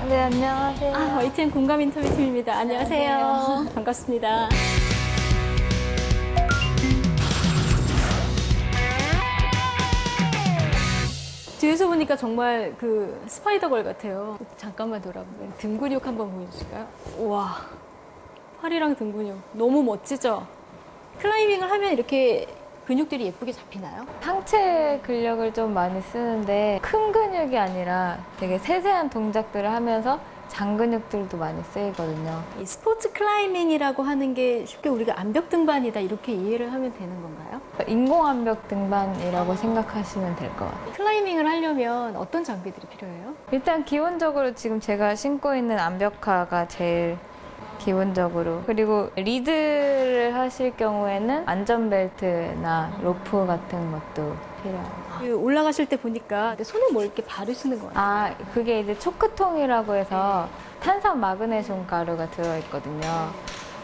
네, 안녕하세요. YTN 공감 인터뷰 팀입니다. 안녕하세요. 반갑습니다. 뒤에서 보니까 정말 그 스파이더걸 같아요. 잠깐만 돌아보면 등 근육 한번 보여주실까요? 우와, 팔이랑 등 근육 너무 멋지죠? 클라이밍을 하면 이렇게 근육들이 예쁘게 잡히나요? 상체 근력을 좀 많이 쓰는데 큰 근육이 아니라 되게 세세한 동작들을 하면서 장 근육들도 많이 쓰이거든요. 이 스포츠 클라이밍이라고 하는 게 쉽게 우리가 암벽 등반이다 이렇게 이해를 하면 되는 건가요? 인공 암벽 등반이라고 생각하시면 될 것 같아요. 클라이밍을 하려면 어떤 장비들이 필요해요? 일단 기본적으로 지금 제가 신고 있는 암벽화가 제일 기본적으로, 그리고 리드를 하실 경우에는 안전벨트나 로프 같은 것도 필요합니다. 올라가실 때 보니까 손에 뭘 이렇게 바르시는 거 같아요? 그게 이제 초크통이라고 해서 탄산 마그네슘 가루가 들어있거든요.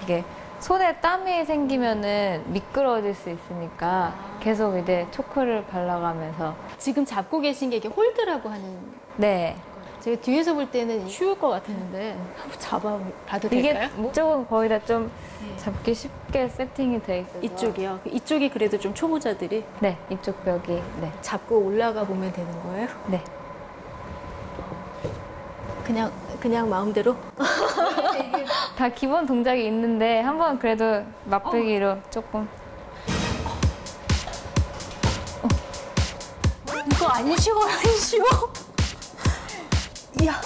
이게 손에 땀이 생기면은 미끄러질 수 있으니까 계속 이제 초크를 발라가면서. 지금 잡고 계신 게 이게 홀드라고 하는. 네. 제가 뒤에서 볼 때는 쉬울 것 같았는데 한번 잡아봐도 될까요? 이게 이쪽은 거의 다 좀 잡기 쉽게 세팅이 돼 있어서. 이쪽이요? 이쪽이 그래도 좀 초보자들이? 네, 이쪽 벽이. 네. 잡고 올라가 보면 되는 거예요? 네. 그냥 마음대로? 다 기본 동작이 있는데 한번 그래도 맛보기로 조금. 이거 안 쉬워, 안 쉬워? 이야.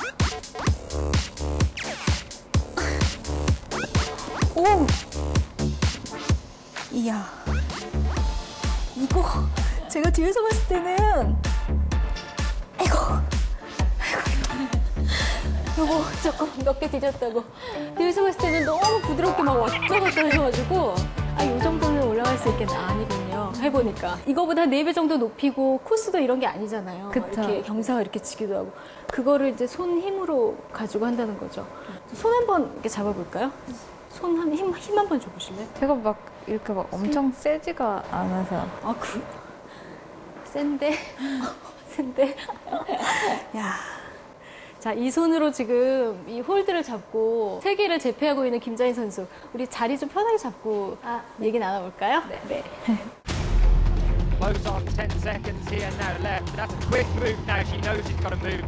오! 이야. 이거 제가 뒤에서 봤을 때는 요거 조금 몇 개 뒤졌다고. 뒤에서 봤을 때는 너무 부드럽게 막 왔다 갔다 하셔가지고 요 정도는 올라갈 수 있겠나. 아니군요. 해보니까 이거보다 4배 정도 높이고 코스도 이런 게 아니잖아요. 그쵸. 이렇게 경사가 이렇게 지기도 하고 그거를 이제 손 힘으로 가지고 한다는 거죠. 손 한번 이렇게 잡아볼까요? 손 힘 한번 줘보실래요? 제가 막 이렇게 막 엄청 세지가 않아서. 센데? 센데? 야. 자, 이 손으로 지금 이 홀드를 잡고 세계를 제패하고 있는 김자인 선수. 우리 자리 좀 편하게 잡고 얘기 나눠볼까요? 네. Close on 10 seconds here now left. That's a quick move now. She knows she's got to move.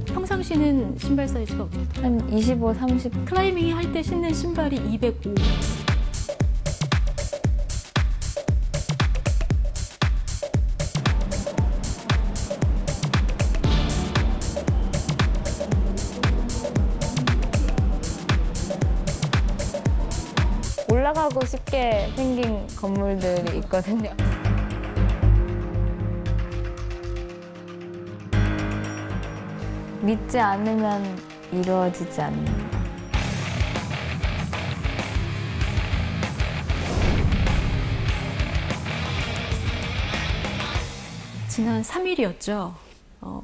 평상시는 신발 사이즈가 어때요? 한 25, 30. 클라이밍 할 때 신는 신발이 205. 올라가고 싶게 생긴 건물들이 있거든요. 믿지 않으면 이루어지지 않는다. 지난 3일이었죠.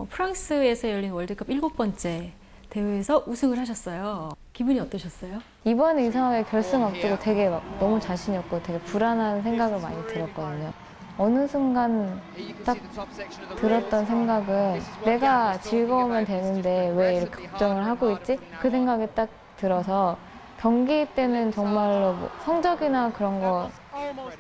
프랑스에서 열린 월드컵 7번째 대회에서 우승을 하셨어요. 기분이 어떠셨어요? 이번에 이상하게 결승 앞두고 되게 막 너무 자신이 없고 되게 불안한 생각을 많이 들었거든요. 어느 순간 딱 들었던 생각은 내가 즐거우면 되는데 왜 이렇게 걱정을 하고 있지? 그 생각이 딱 들어서 경기 때는 정말로 뭐 성적이나 그런 거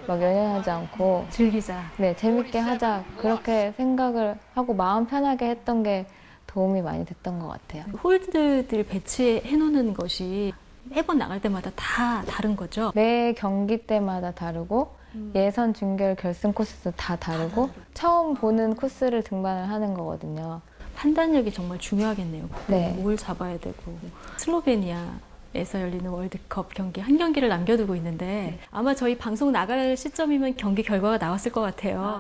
막 연연하지 않고 즐기자. 네, 재밌게 하자. 그렇게 생각을 하고 마음 편하게 했던 게 도움이 많이 됐던 것 같아요. 홀드들 배치해 놓는 것이 매번 나갈 때마다 다 다른 거죠? 매 경기 때마다 다르고 예선, 준결, 결승 코스도 다 다르고 처음 보는 코스를 등반을 하는 거거든요. 판단력이 정말 중요하겠네요. 네. 뭘 잡아야 되고. 슬로베니아에서 열리는 월드컵 경기 한 경기를 남겨두고 있는데 아마 저희 방송 나갈 시점이면 경기 결과가 나왔을 것 같아요.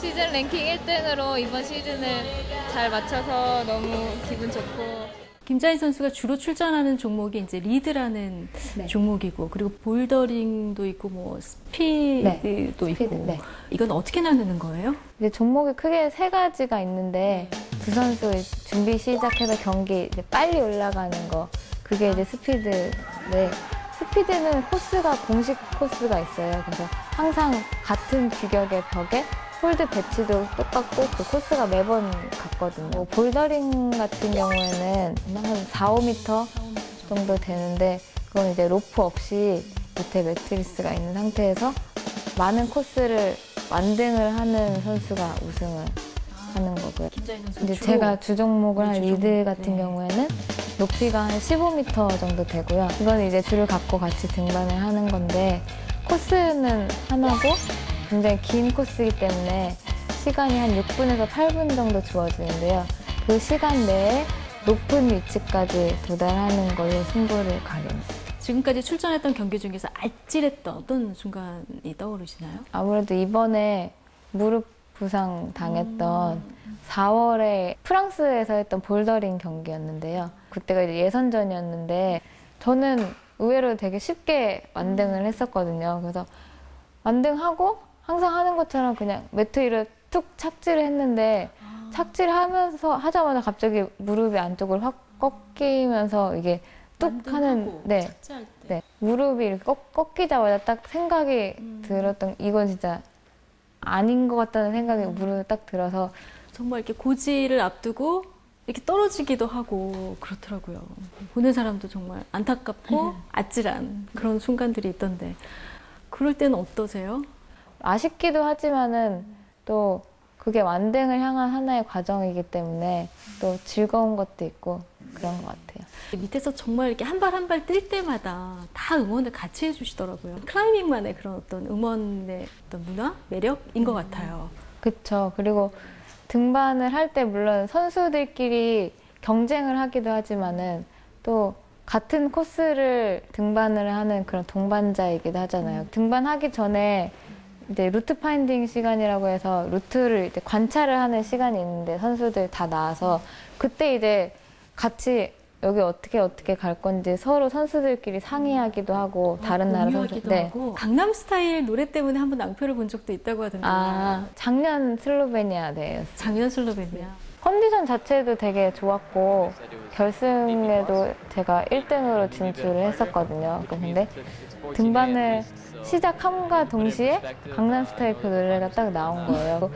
시즌 랭킹 1등으로 이번 시즌을 잘 마쳐서 너무 기분 좋고 김자인 선수가 주로 출전하는 종목이 이제 리드라는 네. 종목이고, 그리고 볼더링도 있고, 뭐 스피드도 스피드, 있고, 네. 이건 어떻게 나누는 거예요? 이제 종목이 크게 세 가지가 있는데 두 선수 준비 시작해서 경기 이제 빨리 올라가는 거 그게 이제 스피드인데 스피드는 코스가 공식 코스가 있어요. 그래서 항상 같은 규격의 벽에 홀드 배치도 똑같고 그 코스가 매번 같거든요. 뭐 볼더링 같은 경우에는 한 4, 5m 정도 되는데 그건 이제 로프 없이 밑에 매트리스가 있는 상태에서 많은 코스를 완등을 하는 선수가 우승을 하는 거고요. 김자인 선수 이제 제가 주 종목을 한 주 리드 종목. 같은 네. 경우에는 높이가 한 15m 정도 되고요. 이건 이제 줄을 갖고 같이 등반을 하는 건데 코스는 하나고 굉장히 긴 코스이기 때문에 시간이 한 6분에서 8분 정도 주어지는데요. 그 시간 내에 높은 위치까지 도달하는 걸로 승부를 가립니다. 지금까지 출전했던 경기 중에서 아찔했던 어떤 순간이 떠오르시나요? 아무래도 이번에 무릎 부상 당했던 4월에 프랑스에서 했던 볼더링 경기였는데요. 그때가 이제 예선전이었는데 저는 의외로 되게 쉽게 완등을 했었거든요. 그래서 완등하고 항상 하는 것처럼 그냥 매트 위로 툭 착지를 했는데 착지를 하자마자 갑자기 무릎이 안쪽으로 확 꺾이면서 이게 뚝 하는 네. 착지할 때. 네, 무릎이 이렇게 꺾이자마자 딱 생각이 들었던 이건 진짜 아닌 것 같다는 생각이 무릎에 딱 들어서 정말 이렇게 고지를 앞두고 이렇게 떨어지기도 하고 그렇더라고요. 보는 사람도 정말 안타깝고 아찔한 그런 순간들이 있던데 그럴 때는 어떠세요? 아쉽기도 하지만은 또 그게 완등을 향한 하나의 과정이기 때문에 또 즐거운 것도 있고 그런 것 같아요. 밑에서 정말 이렇게 한 발 한 발 뛸 때마다 다 응원을 같이 해주시더라고요. 클라이밍만의 그런 어떤 응원의 어떤 문화, 매력인 것 같아요. 그쵸. 그리고 등반을 할 때 물론 선수들끼리 경쟁을 하기도 하지만은 또 같은 코스를 등반을 하는 그런 동반자이기도 하잖아요. 등반하기 전에 이제 루트 파인딩 시간이라고 해서 루트를 이제 관찰을 하는 시간이 있는데 선수들 다 나와서 그때 이제 같이 여기 어떻게 갈 건지 서로 선수들끼리 상의하기도 하고 다른 나라 선수 공유하기도 하고 강남 스타일 노래 때문에 한번 낭패를 본 적도 있다고 하던데요. 작년 슬로베니아 대회였어요. 작년 슬로베니아. 컨디션 자체도 되게 좋았고 결승에도 제가 1등으로 진출을 했었거든요. 근데 등반을 시작함과 동시에 강남스타일 그 노래가 딱 나온 거예요.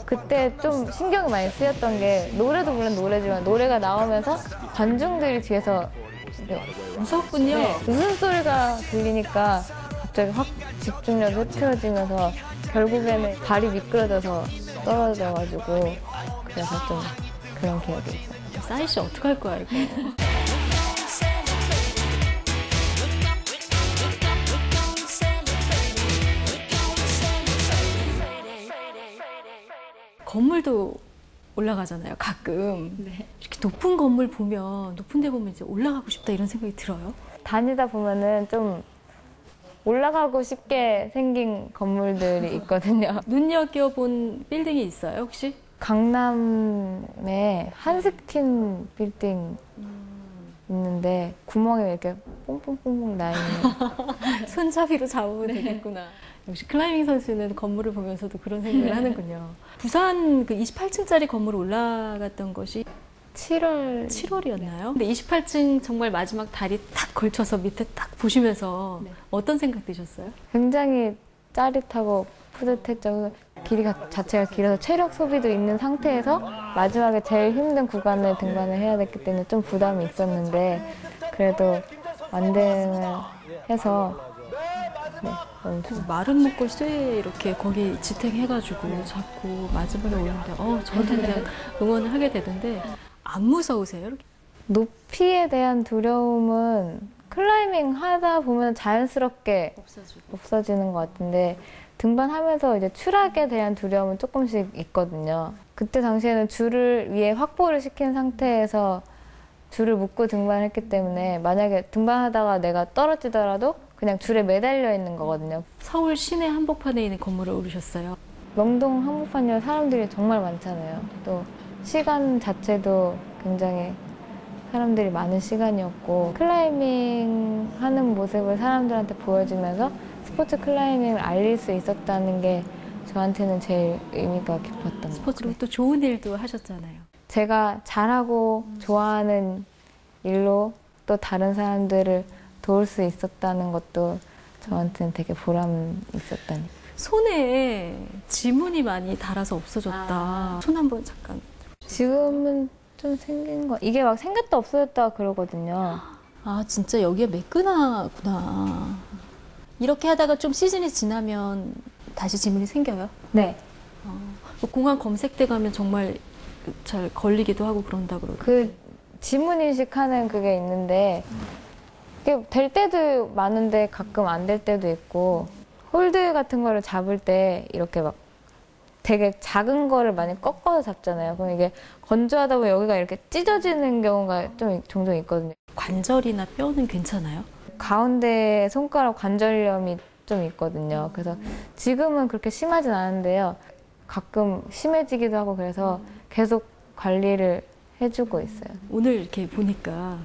그때 좀 신경이 많이 쓰였던 게 노래도 물론 노래지만 노래가 나오면서 관중들이 뒤에서 무섭군요. 네, 웃음소리가 들리니까 갑자기 확 집중력이 흐트러지면서 결국에는 발이 미끄러져서 떨어져가지고 그래서 좀 그런 기억이 있어요. 싸이 씨 어떡할 거야 이거. 건물도 올라가잖아요. 가끔 이렇게 높은 건물 보면 높은 데 보면 이제 올라가고 싶다 이런 생각이 들어요. 다니다 보면은 좀 올라가고 싶게 생긴 건물들이 있거든요. 눈여겨본 빌딩이 있어요 혹시? 강남에 한스킨 빌딩 있는데 구멍이 이렇게 뽕뽕뽕뽕 나 있는. 손잡이로 잡으면 되겠구나. 역시 클라이밍 선수는 건물을 보면서도 그런 생각을 하는군요. 부산 그 28층짜리 건물 올라갔던 것이 7월이었나요? 근데 28층 정말 마지막 다리 탁 걸쳐서 밑에 딱 보시면서 어떤 생각 드셨어요? 굉장히 짜릿하고 뿌듯했죠. 자체가 길어서 체력 소비도 있는 상태에서 마지막에 제일 힘든 구간을 등반을 해야 됐기 때문에 좀 부담이 있었는데 그래도 완등을 해서 네, 너무 좋아요. 마른 목골 쇠 이렇게 거기 지탱해가지고 자꾸 마지막에 오는데 저도 그냥 응원을 하게 되던데 안 무서우세요? 이렇게? 높이에 대한 두려움은 클라이밍 하다 보면 자연스럽게 없어지는 것 같은데 등반하면서 이제 추락에 대한 두려움은 조금씩 있거든요. 그때 당시에는 줄을 위에 확보를 시킨 상태에서 줄을 묶고 등반했기 때문에 만약에 등반하다가 내가 떨어지더라도 그냥 줄에 매달려 있는 거거든요. 서울 시내 한복판에 있는 건물을 오르셨어요. 명동 한복판이라 사람들이 정말 많잖아요. 또 시간 자체도 굉장히 사람들이 많은 시간이었고 클라이밍 하는 모습을 사람들한테 보여주면서 스포츠 클라이밍을 알릴 수 있었다는 게 저한테는 제일 의미가 깊었던 것 스포츠로 같아요. 또 좋은 일도 하셨잖아요. 제가 잘하고 좋아하는 일로 또 다른 사람들을 도울 수 있었다는 것도 저한테는 되게 보람이 있었다니. 손에 지문이 많이 달아서 없어졌다. 손 한번 잠깐. 지금은 좀 생긴 거 이게 막 생겼다 없어졌다 그러거든요. 아, 진짜 여기가 매끈하구나. 이렇게 하다가 좀 시즌이 지나면 다시 지문이 생겨요? 네. 공항 검색대 가면 정말 잘 걸리기도 하고 그런다 그러고. 그 지문 인식하는 그게 있는데 그게 될 때도 많은데 가끔 안 될 때도 있고 홀드 같은 거를 잡을 때 이렇게 막 되게 작은 거를 많이 꺾어서 잡잖아요. 그럼 이게 건조하다 보면 여기가 이렇게 찢어지는 경우가 좀 종종 있거든요. 관절이나 뼈는 괜찮아요? 가운데 손가락 관절염이 좀 있거든요. 그래서 지금은 그렇게 심하진 않은데요. 가끔 심해지기도 하고 그래서 계속 관리를 해주고 있어요. 오늘 이렇게 보니까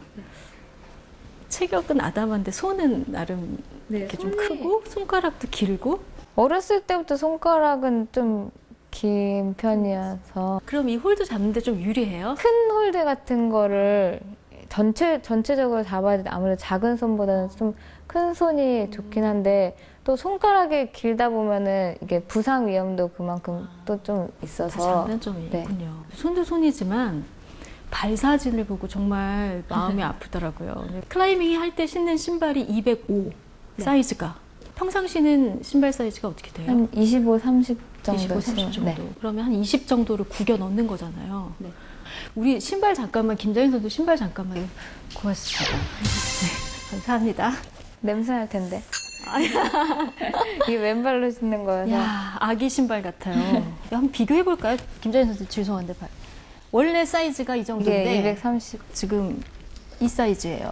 체격은 아담한데 손은 나름 이렇게 좀 크고 손가락도 길고. 어렸을 때부터 손가락은 좀 긴 편이어서 그럼 이 홀드 잡는데 좀 유리해요? 큰 홀드 같은 거를 전체적으로 잡아야 돼. 아무래도 작은 손보다는 좀 큰 손이 좋긴 한데 또 손가락이 길다 보면은 이게 부상 위험도 그만큼 또 좀 다 있어서 장단점이 네. 있군요. 손도 손이지만 발 사진을 보고 정말 마음이 아프더라고요. 클라이밍 할 때 신는 신발이 205 네. 사이즈가. 평상시는 신발 사이즈가 어떻게 돼요? 한 25, 30 정도. 25, 30 정도. 네. 그러면 한 20 정도를 구겨 넣는 거잖아요. 네. 우리 신발 잠깐만, 김자인 선수 신발 잠깐만 구하시죠. 네, 감사합니다. 냄새 날 텐데. 이게 왼발로 신는 거여서. 야, 아기 신발 같아요. 한번 비교해 볼까요? 김자인 선수 죄송한데 원래 사이즈가 이 정도인데 이게 230. 지금 이 사이즈예요.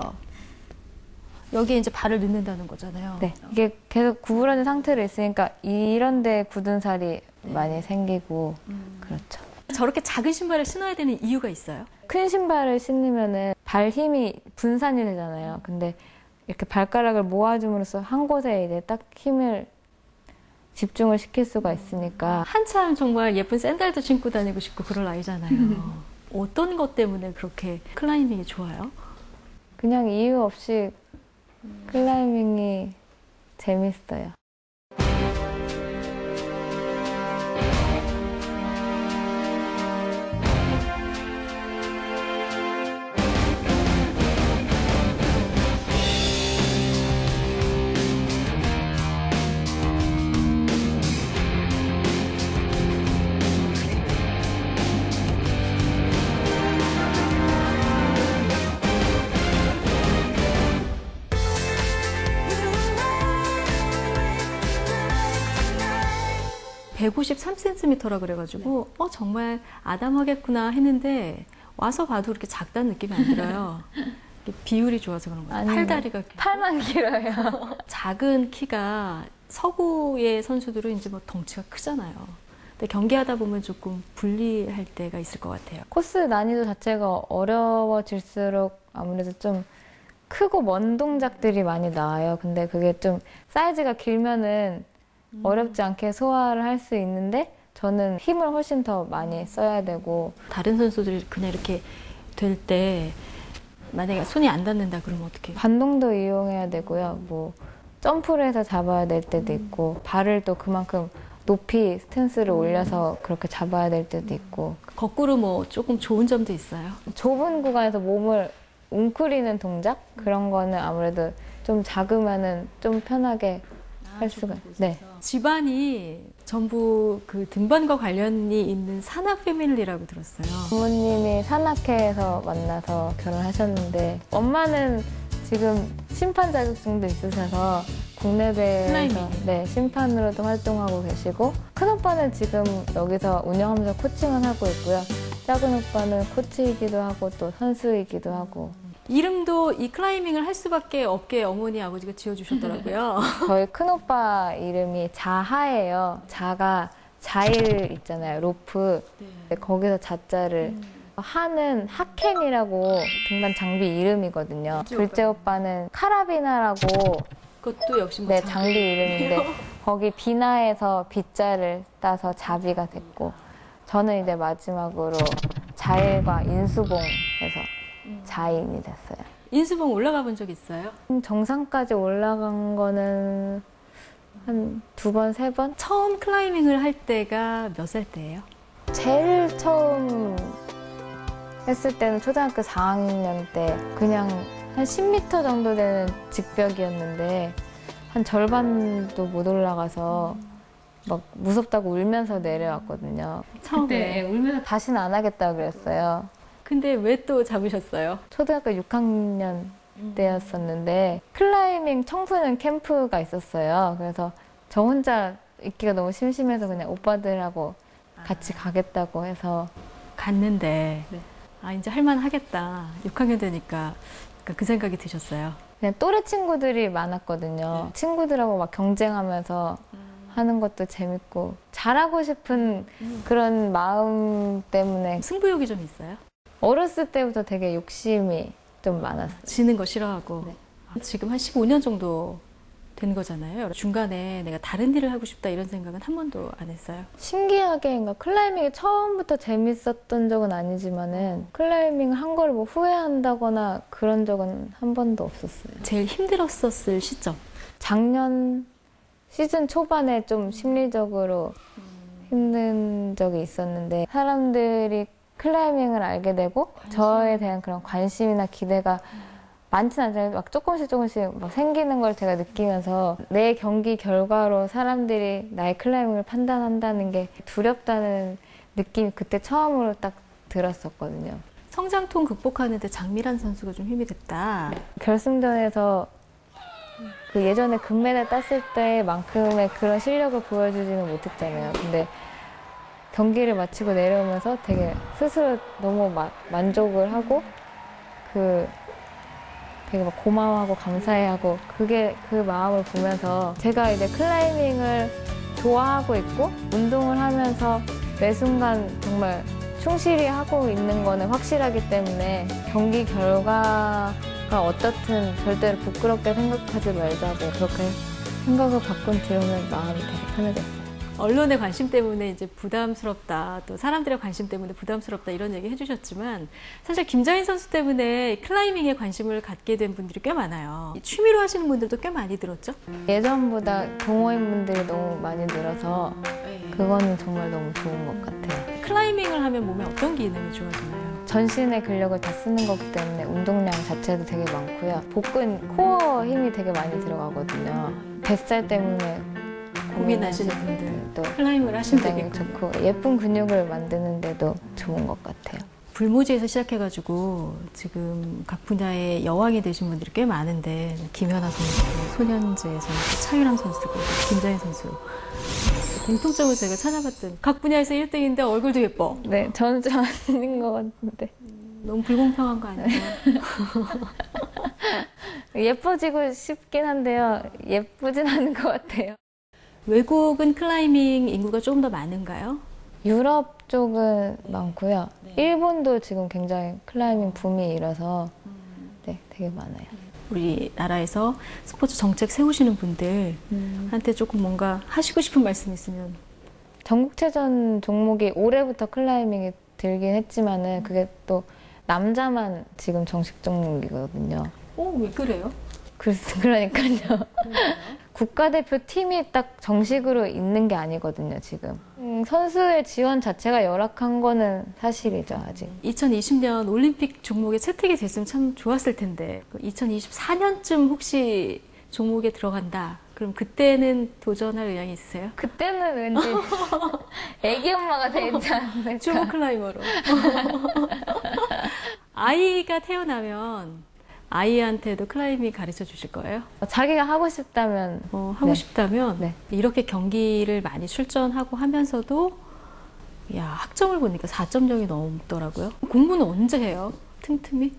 여기에 이제 발을 넣는다는 거잖아요. 네. 이게 계속 구부러진 상태로 있으니까 이런 데 굳은 살이 많이 생기고 그렇죠. 저렇게 작은 신발을 신어야 되는 이유가 있어요? 큰 신발을 신으면은 발 힘이 분산이 되잖아요. 근데 이렇게 발가락을 모아줌으로써 한 곳에 이제 딱 힘을 집중을 시킬 수가 있으니까 한참 정말 예쁜 샌들도 신고 다니고 싶고 그럴 나이잖아요. 어떤 것 때문에 그렇게 클라이밍이 좋아요? 그냥 이유 없이 클라이밍이 재밌어요. (153cm라) 그래가지고 정말 아담하겠구나 했는데 와서 봐도 그렇게 작다는 느낌이 안 들어요. 이게 비율이 좋아서 그런 거예요. 팔다리가 팔만 길어요. 작은 키가 서구의 선수들은 이제 뭐 덩치가 크잖아요. 근데 경기하다 보면 조금 불리할 때가 있을 것 같아요. 코스 난이도 자체가 어려워질수록 아무래도 좀 크고 먼 동작들이 많이 나와요. 근데 그게 좀 사이즈가 길면은 어렵지 않게 소화를 할 수 있는데 저는 힘을 훨씬 더 많이 써야 되고 다른 선수들이 그냥 이렇게 될 때 만약에 손이 안 닿는다 그러면 어떻게 해요? 반동도 이용해야 되고요. 뭐 점프를 해서 잡아야 될 때도 있고 발을 또 그만큼 높이 스탠스를 올려서 그렇게 잡아야 될 때도 있고 거꾸로 뭐 조금 좋은 점도 있어요? 좁은 구간에서 몸을 웅크리는 동작 그런 거는 아무래도 좀 작으면은 좀 편하게 할 수가 네. 집안이 전부 그 등반과 관련이 있는 산악 패밀리라고 들었어요. 부모님이 산악회에서 만나서 결혼하셨는데 엄마는 지금 심판 자격증도 있으셔서 국내배에서 클라이밍. 네, 심판으로도 활동하고 계시고 큰오빠는 지금 여기서 운영하면서 코칭을 하고 있고요. 작은 오빠는 코치이기도 하고 또 선수이기도 하고 이름도 이 클라이밍을 할 수밖에 없게 어머니 아버지가 지어주셨더라고요. 저희 큰오빠 이름이 자하예요. 자가 자일 있잖아요. 로프. 네, 거기서 자자를 하는 하켄이라고 등반 장비 이름이거든요. 둘째 오빠는 카라비나라고 그것도 역시 뭐 네, 장비 이름인데 거기 비나에서 비자를 따서 자비가 됐고 저는 이제 마지막으로 자일과 인수봉에서 자인이 됐어요. 인수봉 올라가 본 적 있어요? 정상까지 올라간 거는 한 2번, 3번? 처음 클라이밍을 할 때가 몇 살 때예요? 제일 처음 했을 때는 초등학교 4학년 때 그냥 한 10m 정도 되는 직벽이었는데 한 절반도 못 올라가서 막 무섭다고 울면서 내려왔거든요. 처음에 울면서 다시는 안 하겠다고 그랬어요. 근데 왜 또 잡으셨어요? 초등학교 6학년 때였었는데 클라이밍 청소년 캠프가 있었어요. 그래서 저 혼자 있기가 너무 심심해서 그냥 오빠들하고 같이 가겠다고 해서 갔는데 네. 아 이제 할만하겠다. 6학년 되니까 그러니까 그 생각이 드셨어요. 그냥 또래 친구들이 많았거든요. 친구들하고 막 경쟁하면서 하는 것도 재밌고 잘하고 싶은 그런 마음 때문에 승부욕이 좀 있어요? 어렸을 때부터 되게 욕심이 좀 많았어요. 지는 거 싫어하고 네. 지금 한 15년 정도 된 거잖아요. 중간에 내가 다른 일을 하고 싶다 이런 생각은 한 번도 안 했어요. 신기하게 그러니까 클라이밍이 처음부터 재밌었던 적은 아니지만은 클라이밍을 한 걸 뭐 후회한다거나 그런 적은 한 번도 없었어요. 제일 힘들었었을 시점. 작년 시즌 초반에 좀 심리적으로 힘든 적이 있었는데 사람들이 클라이밍을 알게 되고 저에 대한 그런 관심이나 기대가 많지는 않지만 막 조금씩 막 생기는 걸 제가 느끼면서 내 경기 결과로 사람들이 나의 클라이밍을 판단한다는 게 두렵다는 느낌이 그때 처음으로 딱 들었었거든요. 성장통 극복하는데 장미란 선수가 좀 힘이 됐다. 결승전에서 그 예전에 금메달 땄을 때만큼의 그런 실력을 보여주지는 못했잖아요. 근데 경기를 마치고 내려오면서 되게 스스로 너무 만족을 하고 되게 막 고마워하고 감사해하고 그게 그 마음을 보면서 제가 이제 클라이밍을 좋아하고 있고 운동을 하면서 매 순간 정말 충실히 하고 있는 거는 확실하기 때문에 경기 결과가 어떻든 절대로 부끄럽게 생각하지 말자고 그렇게 생각을 바꾼 뒤로는 마음이 되게 편해졌어요. 언론의 관심 때문에 이제 부담스럽다, 또 사람들의 관심 때문에 부담스럽다 이런 얘기 해주셨지만 사실 김자인 선수 때문에 클라이밍에 관심을 갖게 된 분들이 꽤 많아요. 취미로 하시는 분들도 꽤 많이 들었죠? 예전보다 동호인분들이 너무 많이 늘어서 그거는 정말 너무 좋은 것 같아요. 클라이밍을 하면 몸에 어떤 기능이 좋아지나요? 전신의 근력을 다 쓰는 거기 때문에 운동량 자체도 되게 많고요. 복근, 코어 힘이 되게 많이 들어가거든요. 뱃살 때문에 고민하시는 분들 또 클라이밍을 하시면 굉장히 되겠군요. 좋고 예쁜 근육을 만드는데도 좋은 것 같아요. 불모지에서 시작해가지고 지금 각 분야의 여왕이 되신 분들이 꽤 많은데 김연아 선수, 손현재 선수, 차유람 선수, 김자인 선수 공통점을 제가 찾아봤더니 각 분야에서 1등인데 얼굴도 예뻐. 네, 저는 좀 아닌 것 같은데. 너무 불공평한 거 아니에요? 예뻐지고 싶긴 한데요. 예쁘진 않은 것 같아요. 외국은 클라이밍 인구가 조금 더 많은가요? 유럽 쪽은 많고요. 일본도 지금 굉장히 클라이밍 붐이 일어서 네, 되게 많아요. 우리나라에서 스포츠 정책 세우시는 분들한테 조금 뭔가 하시고 싶은 말씀 있으면. 전국체전 종목이 올해부터 클라이밍이 들긴 했지만은 그게 또 남자만 지금 정식 종목이거든요. 왜 그래요? 그러니까요. 국가대표 팀이 딱 정식으로 있는 게 아니거든요, 지금. 선수의 지원 자체가 열악한 거는 사실이죠, 아직. 2020년 올림픽 종목에 채택이 됐으면 참 좋았을 텐데 2024년쯤 혹시 종목에 들어간다. 그럼 그때는 도전할 의향이 있으세요? 그때는 왠지 애기 엄마가 되지 않을까. 주모 클라이머로. 아이가 태어나면 아이한테도 클라이밍 가르쳐 주실 거예요? 자기가 하고 싶다면. 하고 네. 싶다면 네. 이렇게 경기를 많이 출전하고 하면서도 야 학점을 보니까 4.0이 넘더라고요. 공부는 언제 해요? 틈틈이?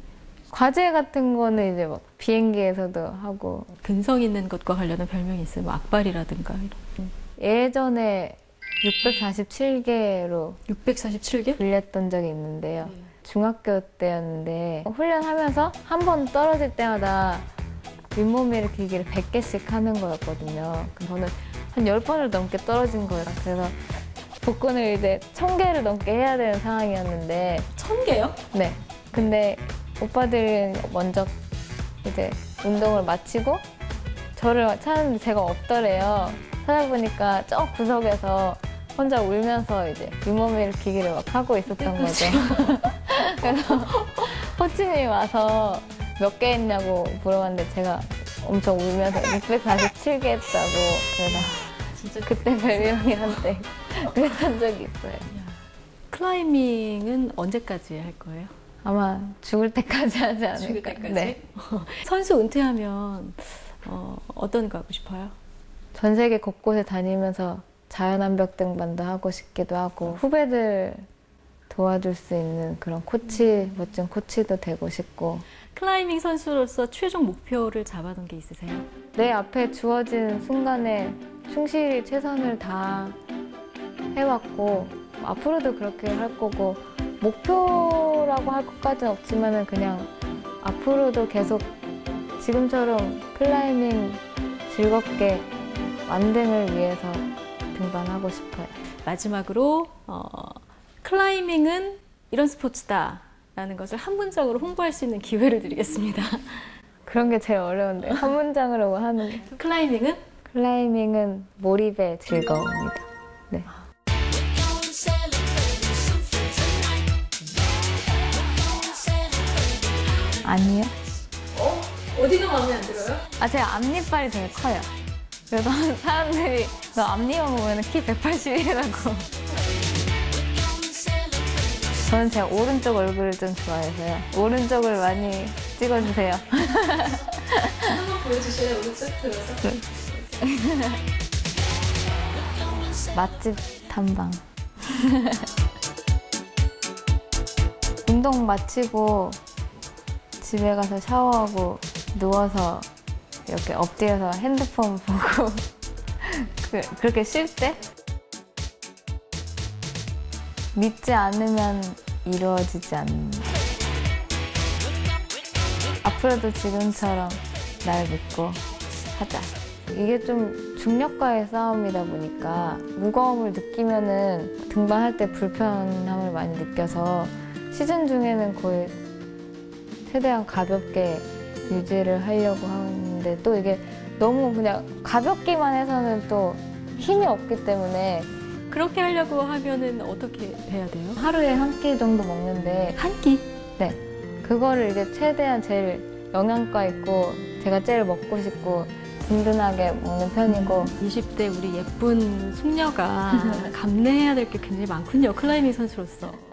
과제 같은 거는 이제 막 비행기에서도 하고. 근성 있는 것과 관련한 별명이 있어요. 뭐 악발이라든가 이런. 예전에 647개로 647개? 불렸던 적이 있는데요. 중학교 때였는데 훈련하면서 한 번 떨어질 때마다 윗몸 일으키기를 100개씩 하는 거였거든요. 저는 한 10번을 넘게 떨어진 거예요. 그래서 복근을 이제 1000개를 넘게 해야 되는 상황이었는데 1000개요? 네. 근데 오빠들은 먼저 이제 운동을 마치고 저를 찾는데 제가 없더래요. 찾아보니까 저 구석에서 혼자 울면서 이제 윗몸 일으키기를 막 하고 있었던 거죠. 그래서 코치님이 와서 몇 개 했냐고 물어봤는데 제가 엄청 울면서 647개 했다고. 그래서 진짜 그때 별명이 한때 그랬던 적이 있어요. 클라이밍은 언제까지 할 거예요? 아마 죽을 때까지 하지 않을까. 죽을 때까지? 네. 선수 은퇴하면 어떤 거 하고 싶어요? 전 세계 곳곳에 다니면서 자연암벽 등반도 하고 싶기도 하고 후배들 도와줄 수 있는 그런 코치, 멋진 코치도 되고 싶고 클라이밍 선수로서 최종 목표를 잡아둔 게 있으세요? 내 앞에 주어진 순간에 충실히 최선을 다 해왔고 앞으로도 그렇게 할 거고 목표라고 할 것까지는 없지만은 그냥 앞으로도 계속 지금처럼 클라이밍 즐겁게 완등을 위해서 등반하고 싶어요. 마지막으로 클라이밍은 이런 스포츠다 라는 것을 한 문장으로 홍보할 수 있는 기회를 드리겠습니다. 그런 게 제일 어려운데 한 문장으로 하는 게. 클라이밍은? 클라이밍은 몰입의 즐거움입니다. 네. 아니요. 어디가 마음에 안 들어요? 제 앞니빨이 되게 커요. 그래서 사람들이 너 앞니만 보면 키 180이라고. 저는 제 오른쪽 얼굴을 좀 좋아해서요. 오른쪽을 많이 찍어주세요. 한번 보여주실래요? 오른쪽 들어서. 맛집 탐방. 운동 마치고 집에 가서 샤워하고 누워서 이렇게 엎드려서 핸드폰 보고 그렇게 쉴 때 믿지 않으면 이루어지지 않는다. 앞으로도 지금처럼 날 믿고 하자. 이게 좀 중력과의 싸움이다 보니까 무거움을 느끼면은 등반할 때 불편함을 많이 느껴서 시즌 중에는 거의 최대한 가볍게 유지를 하려고 하는데 또 이게 너무 그냥 가볍기만 해서는 또 힘이 없기 때문에 그렇게 하려고 하면은 어떻게 해야 돼요? 하루에 한 끼 정도 먹는데 한 끼? 네. 그거를 이제 최대한 제일 영양가 있고 제가 제일 먹고 싶고 든든하게 먹는 편이고 20대 우리 예쁜 숙녀가 감내해야 될 게 굉장히 많군요. 클라이밍 선수로서.